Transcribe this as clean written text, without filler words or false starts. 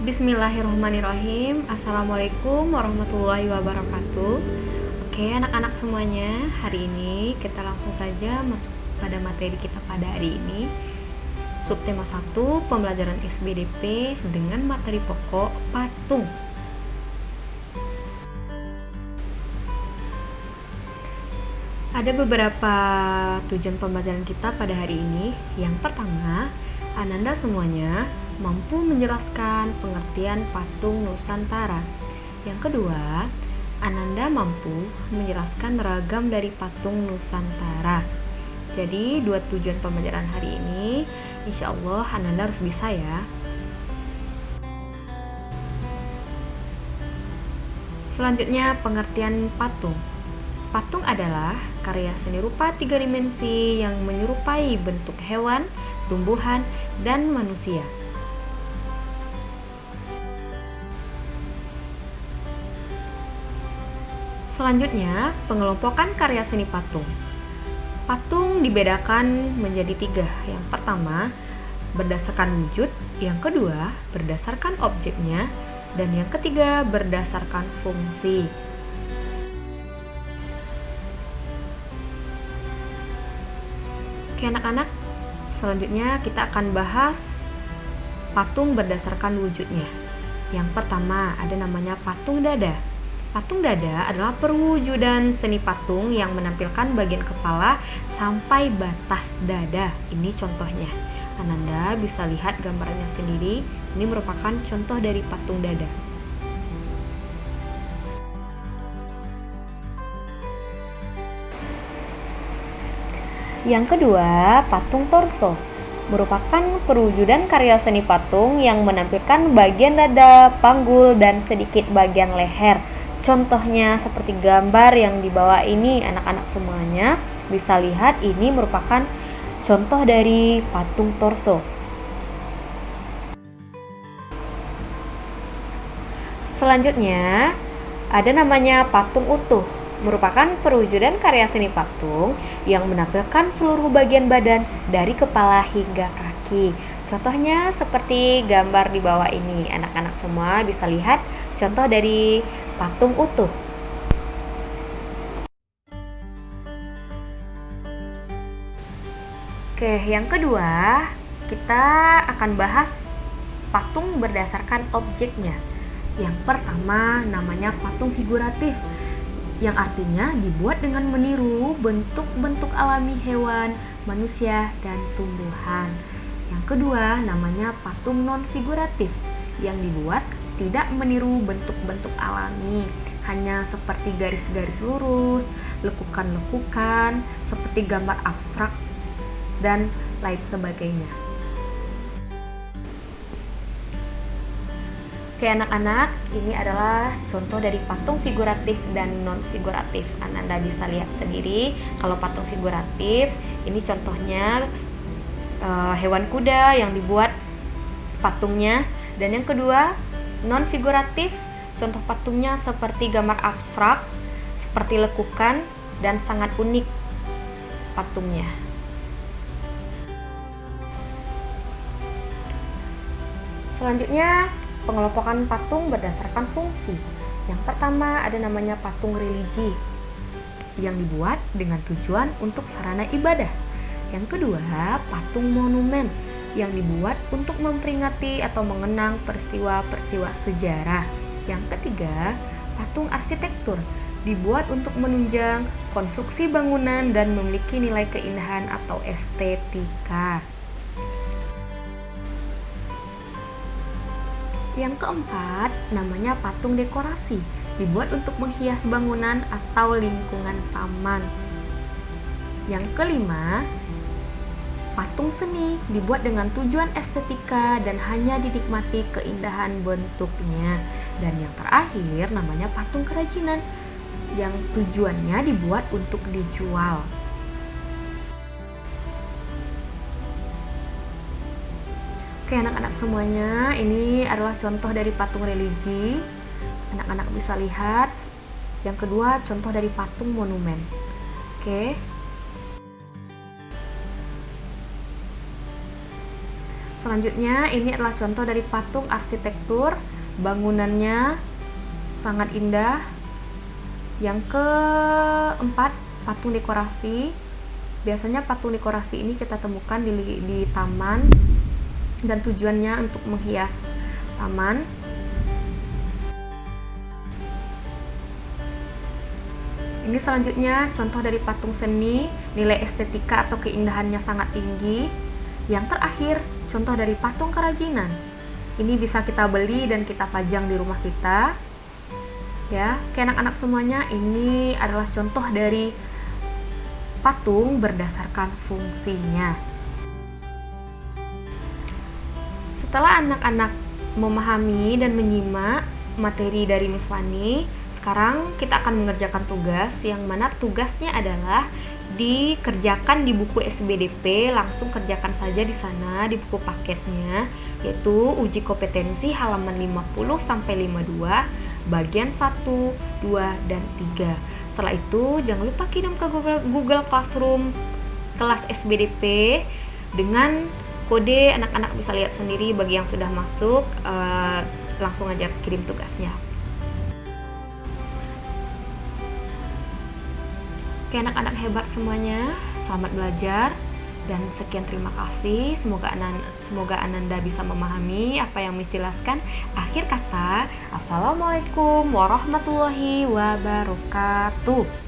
Bismillahirrahmanirrahim. Assalamualaikum warahmatullahi wabarakatuh. Oke anak-anak semuanya, hari ini kita langsung saja masuk pada materi kita pada hari ini. Subtema 1, pembelajaran SBDP dengan materi pokok patung. Ada beberapa tujuan pembelajaran kita pada hari ini. Yang pertama, Ananda semuanya mampu menjelaskan pengertian patung Nusantara. Yang kedua, Ananda mampu menjelaskan ragam dari patung Nusantara. Jadi, dua tujuan pembelajaran hari ini, insya Allah Ananda harus bisa ya. Selanjutnya, pengertian patung. Patung adalah karya seni rupa tiga dimensi yang menyerupai bentuk hewan, tumbuhan, dan manusia. Selanjutnya, pengelompokan karya seni patung. Patung dibedakan menjadi tiga. Yang pertama, berdasarkan wujud. Yang kedua, berdasarkan objeknya. Dan yang ketiga, berdasarkan fungsi. Oke anak-anak, selanjutnya kita akan bahas patung berdasarkan wujudnya. Yang pertama, ada namanya patung dada. Patung dada adalah perwujudan seni patung yang menampilkan bagian kepala sampai batas dada. Ini contohnya. Ananda bisa lihat gambarnya sendiri. Ini merupakan contoh dari patung dada. Yang kedua, patung torso. Merupakan perwujudan karya seni patung yang menampilkan bagian dada, panggul, dan sedikit bagian leher. Contohnya seperti gambar yang di bawah ini, anak-anak semuanya bisa lihat ini merupakan contoh dari patung torso. Selanjutnya, ada namanya patung utuh. Merupakan perwujudan karya seni patung yang menampilkan seluruh bagian badan dari kepala hingga kaki. Contohnya seperti gambar di bawah ini, anak-anak semua bisa lihat contoh dari patung utuh. Oke, yang kedua kita akan bahas patung berdasarkan objeknya. Yang pertama namanya patung figuratif, yang artinya dibuat dengan meniru bentuk-bentuk alami hewan, manusia, dan tumbuhan. Yang kedua namanya patung non-figuratif, yang dibuat tidak meniru bentuk-bentuk alami, hanya seperti garis-garis lurus, lekukan-lekukan, seperti gambar abstrak, dan lain sebagainya. Oke anak-anak, ini adalah contoh dari patung figuratif dan non-figuratif. Anda bisa lihat sendiri, kalau patung figuratif, ini contohnya hewan kuda yang dibuat patungnya. Dan yang kedua, non-figuratif, contoh patungnya seperti gambar abstrak, seperti lekukan, dan sangat unik patungnya. Selanjutnya, pengelompokan patung berdasarkan fungsi. Yang pertama ada namanya patung religi, yang dibuat dengan tujuan untuk sarana ibadah. Yang kedua, patung monumen, yang dibuat untuk memperingati atau mengenang peristiwa-peristiwa sejarah. Yang ketiga, patung arsitektur, dibuat untuk menunjang konstruksi bangunan dan memiliki nilai keindahan atau estetika. Yang keempat, namanya patung dekorasi, dibuat untuk menghias bangunan atau lingkungan taman. Yang kelima, patung seni, dibuat dengan tujuan estetika dan hanya dinikmati keindahan bentuknya. Dan yang terakhir namanya patung kerajinan, yang tujuannya dibuat untuk dijual. Oke anak-anak semuanya, ini adalah contoh dari patung religi. Anak-anak bisa lihat. Yang kedua, contoh dari patung monumen. Oke. Selanjutnya, ini adalah contoh dari patung arsitektur. Bangunannya sangat indah. Yang keempat, patung dekorasi. Biasanya patung dekorasi ini kita temukan di taman dan tujuannya untuk menghias taman. Ini selanjutnya contoh dari patung seni, nilai estetika atau keindahannya sangat tinggi. Yang terakhir, contoh dari patung kerajinan. Ini bisa kita beli dan kita pajang di rumah kita. Ya, ke anak-anak semuanya, ini adalah contoh dari patung berdasarkan fungsinya. Setelah anak-anak memahami dan menyimak materi dari Miss Fani, sekarang kita akan mengerjakan tugas yang mana tugasnya adalah dikerjakan di buku SBDP. Langsung kerjakan saja di sana di buku paketnya, yaitu uji kompetensi halaman 50 sampai 52 bagian 1, 2, dan 3. Setelah itu jangan lupa kirim ke Google Classroom kelas SBDP dengan kode. Anak-anak bisa lihat sendiri bagi yang sudah masuk. Langsung aja kirim tugasnya. Oke, anak-anak hebat semuanya, selamat belajar dan sekian, terima kasih. Semoga Ananda bisa memahami apa yang Miss jelaskan. Akhir kata, assalamualaikum warahmatullahi wabarakatuh.